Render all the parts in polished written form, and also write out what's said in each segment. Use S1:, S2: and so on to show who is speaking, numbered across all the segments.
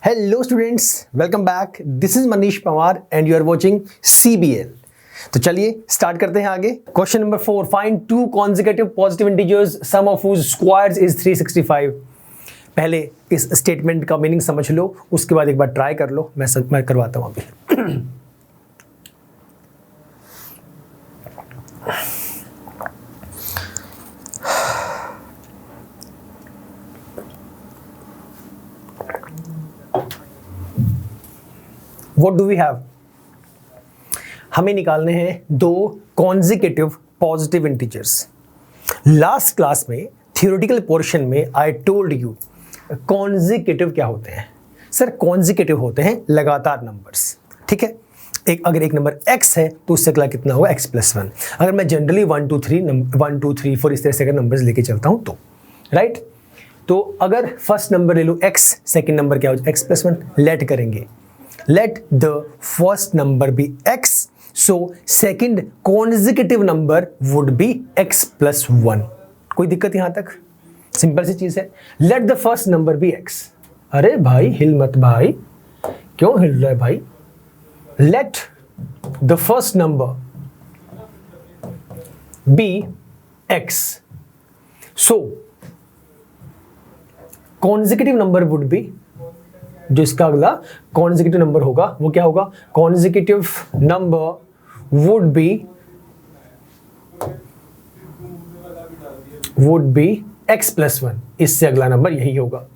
S1: Hello students, welcome back. This is Manish Pawar and you are watching CBL। तो चलिए start करते हैं आगे। Question number 4, find two consecutive positive integers sum of whose squares is 365। पहले इस statement का meaning समझ लो, उसके बाद एक बार ट्राई कर लो। मैं करवाता हूं अभी। What do we have? हमें निकालने हैं दो consecutive positive integers. Last class में थियोरेटिकल पोर्शन में आई टोल्ड यू कॉन्जिक्यूटिव क्या होते हैं। सर कॉन्जिक्यूटिव होते हैं लगातार नंबर्स, ठीक है। अगर एक नंबर x है तो उससे अगला कितना होगा x+1। अगर मैं जनरली 1 2 3 4 इस तरह से अगर नंबर्स लेके चलता हूं तो राइट। तो अगर फर्स्ट नंबर ले लो x, सेकेंड नंबर क्या हो जाए x+1। लेट करेंगे, let the first number be x, so second consecutive number would be x+1। कोई दिक्कत यहां तक? सिंपल सी चीज है। let the first number be x। अरे भाई हिल मत भाई, क्यों हिल रहा है भाई? let the first number be x, so consecutive number would be, जो इसका अगला कॉन्जिक्यूटिव नंबर होगा वो क्या होगा? Consecutive number would be x+1। इससे अगला नंबर यही होगा।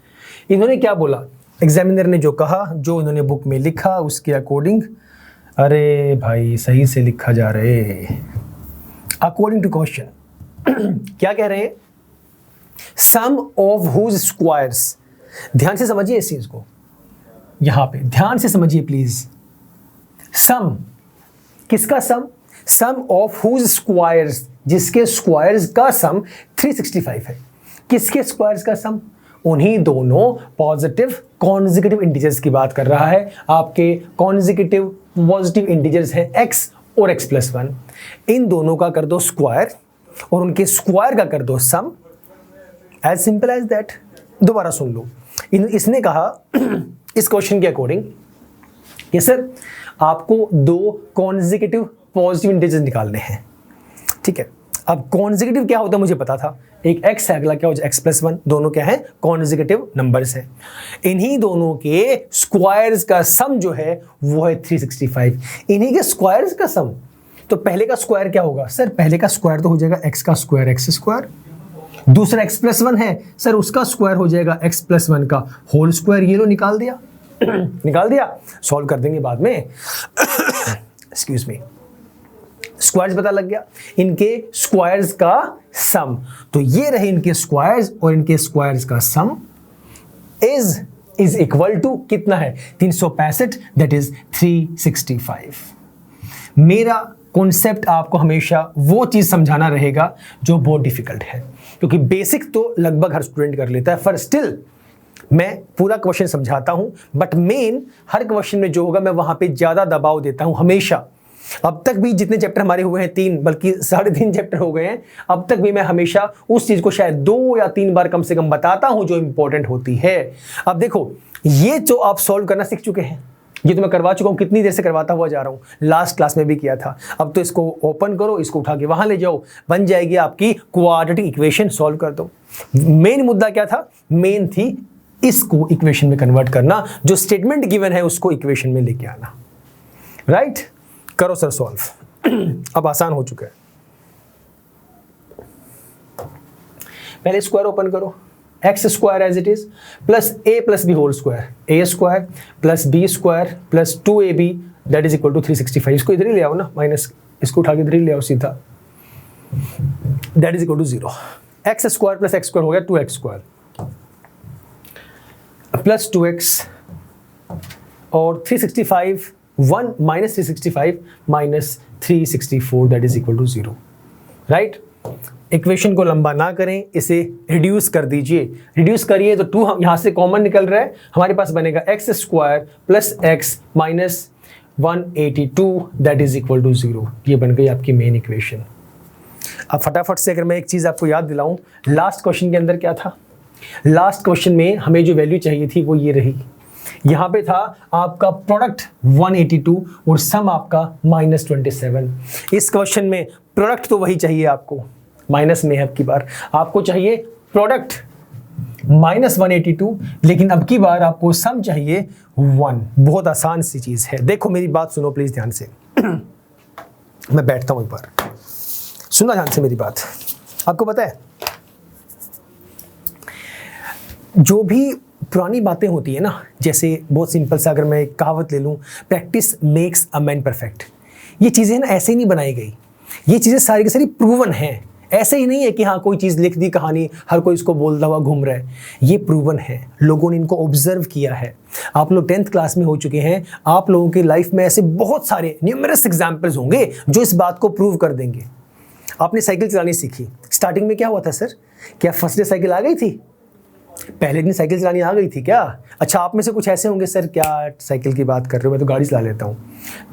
S1: इन्होंने क्या बोला, एग्जामिनर ने जो कहा, जो इन्होंने बुक में लिखा उसके अकॉर्डिंग, अरे भाई सही से लिखा जा रहे, अकॉर्डिंग टू क्वेश्चन क्या कह रहे हैं? सम ऑफ हुज स्क्वायर्स। ध्यान से समझिए इस चीज को, यहां पे ध्यान से समझिए प्लीज। सम किसका सम? सम ऑफ हुज स्क्वायर्स, जिसके स्क्वायर्स का सम 365 है। किसके स्क्वायर्स का सम? उन्हीं दोनों पॉजिटिव कॉन्जिक्यूटिव इंटीजर्स की बात कर रहा है। आपके कॉन्जिक्यूटिव पॉजिटिव इंटीजर्स हैं x और x+1। इन दोनों का कर दो स्क्वायर और उनके स्क्वायर का कर दो sum. As simple as that. दोबारा सुन लो, इसने कहा इस क्वेश्चन के अकॉर्डिंग कि सर आपको दो कॉन्जिक्यूटिव पॉजिटिव इंटीजर्स निकालने हैं, ठीक है। अब कॉन्जिक्यूटिव क्या होता है मुझे पता था, एक x है, अगला क्या हो जाए x+1। दोनों क्या है? कॉन्जिक्यूटिव नंबर्स है। इन्हीं दोनों के स्क्वायर्स का सम जो है वो है 365। इन्हीं के स्क्वायर्स का सम, तो पहले का स्क्वायर क्या होगा? सर पहले का स्क्वायर तो हो जाएगा x का स्क्वायर x²। दूसरा x+1 है, सर उसका स्क्वायर हो जाएगा x+1 का होल स्क्वायर। ये लो निकाल दिया निकाल दिया। सॉल्व कर देंगे बाद में। Excuse me. स्क्वायर्स पता लग गया, इनके स्क्वायर्स का सम। तो ये रहे इनके स्क्वायर्स और इनके स्क्वायर्स का सम इज इक्वल टू कितना है? 365, दैट इज 365। मेरा कॉन्सेप्ट आपको हमेशा वो चीज समझाना रहेगा जो बहुत डिफिकल्ट है, क्योंकि बेसिक तो लगभग हर स्टूडेंट कर लेता है, पर स्टिल मैं पूरा क्वेश्चन समझाता हूं। बट मेन हर क्वेश्चन में जो होगा मैं वहां पे ज्यादा दबाव देता हूं हमेशा। अब तक भी जितने चैप्टर हमारे हुए हैं 3 बल्कि 3.5 चैप्टर हो गए हैं, अब तक भी मैं हमेशा उस चीज को शायद 2 या 3 बार कम से कम बताता हूं जो इंपॉर्टेंट होती है। अब देखो, ये जो आप सॉल्व करना सीख चुके हैं, ये तो मैं करवा चुका हूं, कितनी देर से करवाता हुआ जा रहा हूं, लास्ट क्लास में भी किया था। अब तो इसको ओपन करो, इसको उठा के वहां ले जाओ, बन जाएगी आपकी क्वाड्रेटिक इक्वेशन। सॉल्व कर दो। मेन मुद्दा क्या था? मेन थी इसको इक्वेशन में कन्वर्ट करना, जो स्टेटमेंट गिवन है उसको इक्वेशन में लेके आना। राइट? करो सर सॉल्व। अब आसान हो चुका है। पहले स्क्वायर ओपन करो, x square as it is plus a plus b whole square, a square plus b square plus 2ab that is equal to 365। इसको इधर ही ले आओ ना, माइनस इसको उठा के इधर ही ले आओ सीधा, that is equal to 0। X square plus x square हो गया 2x स्क्वायर प्लस 2x और 365 1 minus 365 minus 364 that is equal to 0। Right? Equation को लंबा ना करें, इसे रिड्यूस कर दीजिए। रिड्यूस करिए तो 2 यहां से कॉमन निकल रहा है, हमारे पास बनेगा x square plus x minus 182 that is equal to 0। ये बन गई आपकी मेन इक्वेशन। अब फटाफट से अगर मैं एक चीज आपको याद दिलाऊं, लास्ट क्वेश्चन के अंदर क्या था? लास्ट क्वेश्चन में हमें जो वैल्यू चाहिए थी वो ये रही। यहाँ पे था आपका प्रोडक्ट 182 और सम आपका -27। इस क्वेश्चन में प्रोडक्ट तो वही चाहिए आपको, माइनस में है अब की बार, आपको चाहिए प्रोडक्ट -182, लेकिन अब की बार आपको सम चाहिए 1। बहुत आसान सी चीज़ है। देखो मेरी बात सुनो प्लीज़ ध्यान से। मैं बैठता हूँ एक बार, सुनना ध्यान से मेरी बात। आपको पता है जो भी पुरानी बातें होती है ना, जैसे बहुत सिंपल सा अगर मैं एक कहावत ले लूँ, practice makes a man perfect. ये चीज़ें ना ऐसे ही नहीं बनाई गई, ये चीज़ें सारी की सारी प्रूवन हैं। ऐसे ही नहीं है कि हाँ कोई चीज़ लिख दी कहानी, हर कोई इसको बोलता हुआ घूम रहा है। ये प्रूवन है, लोगों ने इनको ऑब्जर्व किया है। आप लोग 10th क्लास में हो चुके हैं, आप लोगों की लाइफ में ऐसे बहुत सारे न्यूमरस एग्जाम्पल्स होंगे जो इस बात को प्रूव कर देंगे। आपने साइकिल चलानी सीखी, स्टार्टिंग में क्या हुआ था सर? क्या फर्स्ट डे साइकिल आ गई थी? पहले दिन साइकिल चलानी आ गई थी क्या? अच्छा, आप में से कुछ ऐसे होंगे, सर क्या साइकिल की बात कर रहे हो, मैं तो गाड़ी चला लेता हूँ।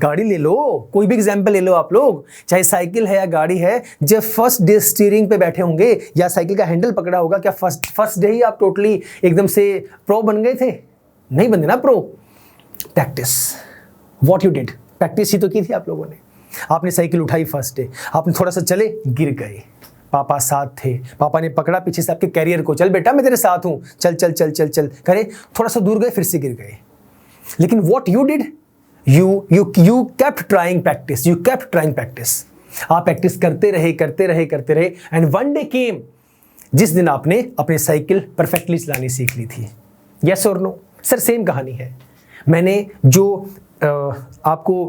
S1: गाड़ी ले लो, कोई भी एग्जाम्पल ले लो आप लोग, चाहे साइकिल है या गाड़ी है। जब फर्स्ट डे स्टीयरिंग पे बैठे होंगे या साइकिल का हैंडल पकड़ा होगा, क्या फर्स्ट डे ही आप टोटली एकदम से प्रो बन गए थे? नहीं बने ना pro. Practice, what you did, practice ही तो की थी आप लोगों ने। आपने साइकिल उठाई फर्स्ट डे, आपने थोड़ा सा चले, गिर गए, पापा साथ थे, पापा ने पकड़ा पीछे से आपके कैरियर को, चल बेटा मैं तेरे साथ हूँ, चल चल चल चल चल करे, थोड़ा सा दूर गए फिर से गिर गए। लेकिन what you did, you kept trying practice, you kept trying practice. आप प्रैक्टिस करते रहे एंड वन डे केम जिस दिन आपने अपनी साइकिल परफेक्टली चलानी सीख ली थी। यस और नो? सर सेम कहानी है। मैंने जो आपको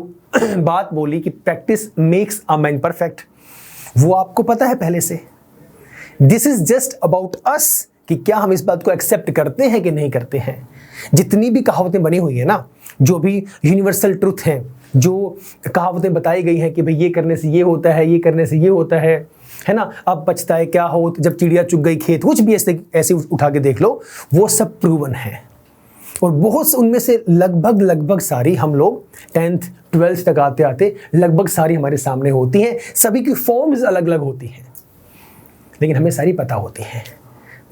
S1: बात बोली कि practice makes a man perfect, वो आपको पता है पहले से। This is just about us कि क्या हम इस बात को एक्सेप्ट करते हैं कि नहीं करते हैं। जितनी भी कहावतें बनी हुई है ना, जो भी यूनिवर्सल ट्रुथ हैं, जो कहावतें बताई गई हैं कि भाई ये करने से ये होता है, ये करने से ये होता है ना, अब पछताए क्या हो जब चिड़िया चुग गई खेत, कुछ भी ऐसे उठा के देख लो, वो सब प्रूवन है। और बहुत उनमें से लगभग सारी हम लोग 10th 12th तक आते आते लगभग सारी हमारे सामने होती हैं। सभी की फॉर्म्स अलग अलग होती हैं, लेकिन हमें सारी पता होती हैं।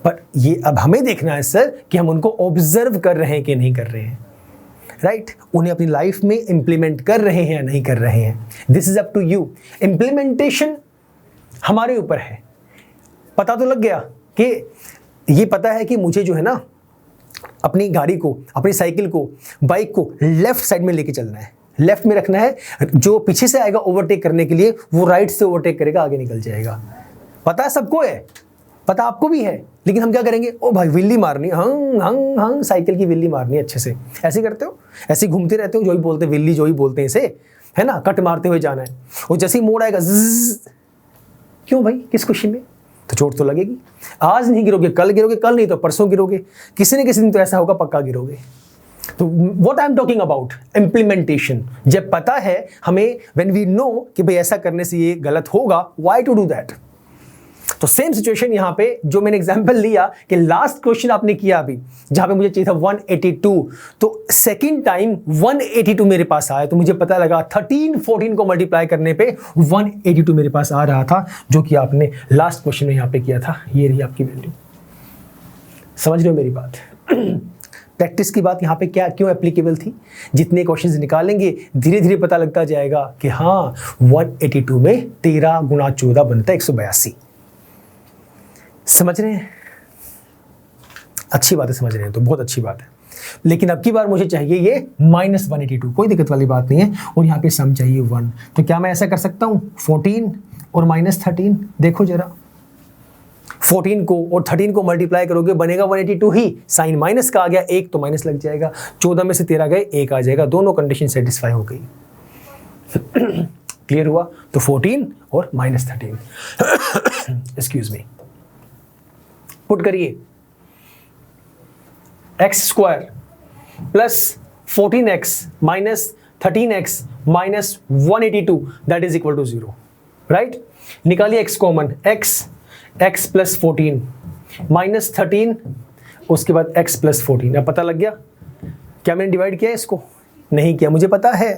S1: पर ये अब हमें देखना है सर कि हम उनको ऑब्जर्व कर रहे हैं कि नहीं कर रहे हैं, राइट? उन्हें अपनी लाइफ में इंप्लीमेंट कर रहे हैं या नहीं कर रहे हैं। This is up to you. Implementation हमारे ऊपर है। पता तो लग गया कि ये पता है कि मुझे जो है ना अपनी गाड़ी को, अपनी साइकिल को, बाइक को लेफ्ट साइड में लेके चलना है, लेफ्ट में रखना है। जो पीछे से आएगा ओवरटेक करने के लिए, वो राइट से ओवरटेक करेगा, आगे निकल जाएगा। पता है सबको है, पता आपको भी है, लेकिन हम क्या करेंगे? ओ भाई विल्ली मारनी, हंग हंग हंग, साइकिल की विल्ली मारनी अच्छे से। ऐसे करते हो, ऐसे घूमते रहते हो, जो ही बोलते विल्ली, जो ही बोलते हैं इसे, है ना, कट मारते हुए जाना है। और जैसे ही मोड़ आएगा, क्यों भाई, किस खुशी में? तो चोट तो लगेगी। आज नहीं गिरोगे, कल गिरोगे, कल नहीं तो परसों गिरोगे, किसी न किसी दिन तो ऐसा होगा पक्का गिरोगे। तो what I am talking about, implementation. जब पता है हमें, व्हेन वी नो कि भाई ऐसा करने से ये गलत होगा, व्हाई टू डू दैट। तो सेम सिचुएशन यहाँ पे जो मैंने एग्जांपल लिया कि लास्ट क्वेश्चन आपने किया अभी, जहां पे मुझे चाहिए था 182, तो सेकंड टाइम 182 मेरे पास आया, तो मुझे पता लगा 13 14 को मल्टीप्लाई करने पे 182 मेरे पास आ रहा था, जो कि आपने लास्ट क्वेश्चन में यहाँ पे किया था। ये रही आपकी वैल्यू। समझ रहे हो मेरी बात? प्रैक्टिस की बात यहाँ पे क्या क्यों एप्लीकेबल थी? जितने क्वेश्चंस निकालेंगे धीरे धीरे पता लगता जाएगा कि हाँ 182 में 13 गुणा 14 बनता है 182। समझ रहे हैं? अच्छी बात है, समझ रहे हैं तो बहुत अच्छी बात है। लेकिन अब की बार मुझे चाहिए ये -182, कोई दिक्कत वाली बात नहीं है। और यहाँ पे सम चाहिए 1, तो क्या मैं ऐसा कर सकता हूँ 14 और -13? देखो जरा, 14 को और 13 को मल्टीप्लाई करोगे बनेगा 182 ही। साइन माइनस का आ गया, एक तो माइनस लग जाएगा, 14 में से 13 गए, एक आ जाएगा। दोनों कंडीशन सेटिस्फाई हो गई। क्लियर हुआ? तो 14 और -13 एक्सक्यूज मी, पुट करिए x² plus 14x minus 13x minus 182 that is equal to 0, right? निकालिए x common, x plus 14 minus 13, उसके बाद x प्लस 14। अब पता लग गया? क्या मैंने डिवाइड किया इसको? नहीं किया। मुझे पता है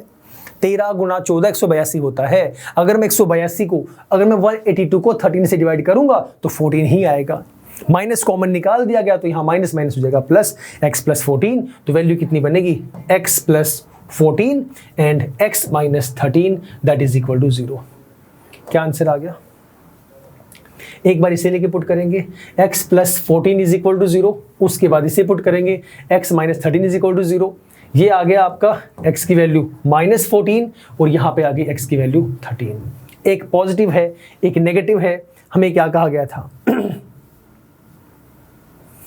S1: 13 गुणा 14 182 होता है। अगर मैं 182 को, अगर मैं 182 को 13 से डिवाइड करूंगा तो 14 ही आएगा। माइनस कॉमन निकाल दिया गया तो यहाँ माइनस माइनस हो जाएगा प्लस, x प्लस 14, तो वैल्यू कितनी बनेगी x plus 14 and x minus 13 that is equal to 0। क्या आंसर आ गया? एक बार इसे लेके पुट करेंगे x plus 14 is equal to 0, उसके बाद इसे पुट करेंगे x minus 13 is equal to 0। ये आ गया आपका x की वैल्यू माइनस 14 और यहाँ पे आ गई x की वैल्यू 13। एक पॉजिटिव है एक नेगेटिव है। हमें क्या कहा गया था?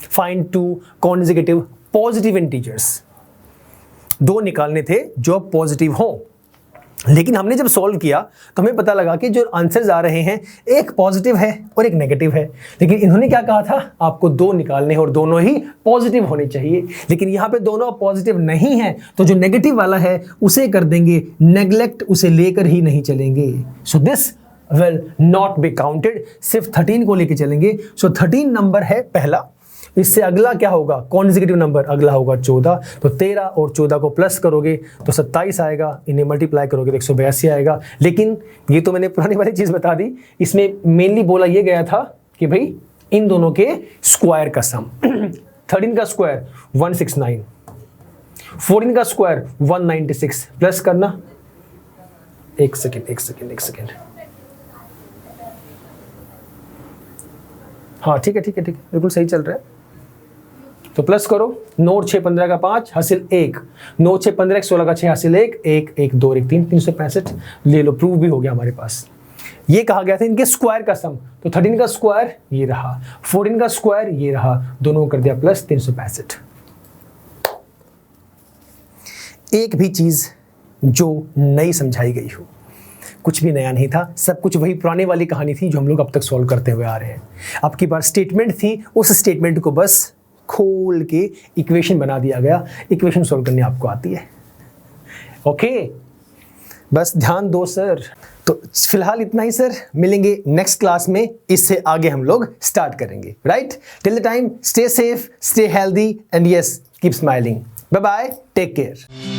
S1: Find two consecutive positive integers, दो निकालने थे जो पॉजिटिव हो। लेकिन हमने जब सॉल्व किया तो हमें पता लगा कि जो आंसर्स आ रहे हैं एक पॉजिटिव है और एक नेगेटिव है। लेकिन इन्होंने क्या कहा था? आपको दो निकालने हैं और दोनों ही पॉजिटिव होने चाहिए। लेकिन यहाँ पे दोनों पॉजिटिव नहीं है तो जो नेगेटिव वाला है उसे कर देंगे नेग्लेक्ट, उसे लेकर ही नहीं चलेंगे। So this will not be counted, सिर्फ 13 को लेके चलेंगे। सो 13 नंबर है पहला। इससे अगला क्या होगा? कॉन्सेक्यूटिव नंबर अगला होगा 14। तो 13 और 14 को प्लस करोगे तो 27 आएगा, इन्हें मल्टीप्लाई करोगे तो 182 आएगा। लेकिन ये तो मैंने पुरानी वाली चीज़ बता दी, इसमें मेनली बोला ये गया था कि भाई इन दोनों के स्क्वायर का सम 13 का स्क्वायर 169, 14 का स्क्वायर 196, प्लस करना। एक सेकेंड। हाँ ठीक है बिल्कुल सही चल रहा है। तो प्लस करो, 9 और 6 15 का 5 हासिल 1, 9 6 15 16 का 6 हासिल 1, 1 1 2 1 3 365 ले लो, प्रूफ भी हो गया हमारे पास। ये कहा गया था इनके स्क्वायर का सम, तो 13 का स्क्वायर ये रहा, 14 का स्क्वायर ये रहा, दोनों कर दिया प्लस 365। एक भी चीज जो नई समझाई गई हो, कुछ भी नया नहीं था, सब कुछ वही पुराने वाली कहानी थी जो हम लोग अब तक सॉल्व करते हुए आ रहे हैं। अब की बार स्टेटमेंट थी, उस स्टेटमेंट को बस खोल के इक्वेशन बना दिया गया। इक्वेशन सॉल्व करनी आपको आती है। ओके, बस ध्यान दो सर। तो फिलहाल इतना ही सर, मिलेंगे नेक्स्ट क्लास में, इससे आगे हम लोग स्टार्ट करेंगे। Right, till the time stay safe, stay healthy and yes keep smiling. Bye bye, take care.